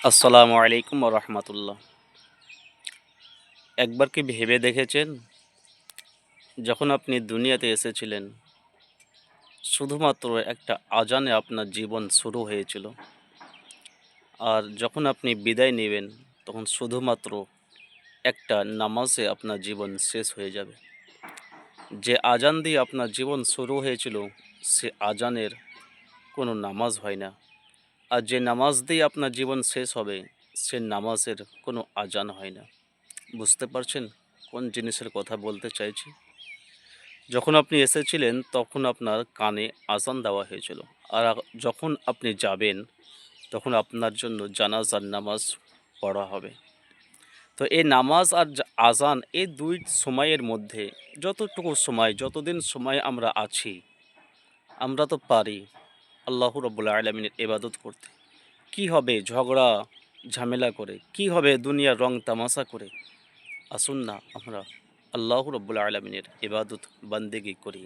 আসসালামু আলাইকুম রহমতুল্লাহ। একবার কি ভেবে দেখেছেন, যখন আপনি দুনিয়াতে এসেছিলেন শুধুমাত্র একটা আজানে আপনার জীবন শুরু হয়েছিল, আর যখন আপনি বিদায় নেবেন তখন শুধুমাত্র একটা নামাজে আপনার জীবন শেষ হয়ে যাবে। যে আজান দিয়ে আপনার জীবন শুরু হয়েছিল সে আজানের কোনো নামাজ হয় না, আর যে নামাজ দিয়ে আপনার জীবন শেষ হবে সে নামাজের কোনো আজান হয় না। বুঝতে পারছেন কোন জিনিসের কথা বলতে চাইছি? যখন আপনি এসেছিলেন তখন আপনার কানে আজান দেওয়া হয়েছিল। আর যখন আপনি যাবেন তখন আপনার জন্য জানাজার নামাজ পড়া হবে। তো এই নামাজ আর আজান এই ২ সময়ের মধ্যে যতটুকু সময়, যতদিন সময় আমরা আছি, আমরা তো পারি আল্লাহ রাব্বুল আলামিনের ইবাদত করতে। কি হবে ঝগড়া ঝামেলা করে? কি হবে দুনিয়ার রং তামাশা করে? আসুন না আমরা আল্লাহ রাব্বুল আলামিনের ইবাদত বান্দেগি করি।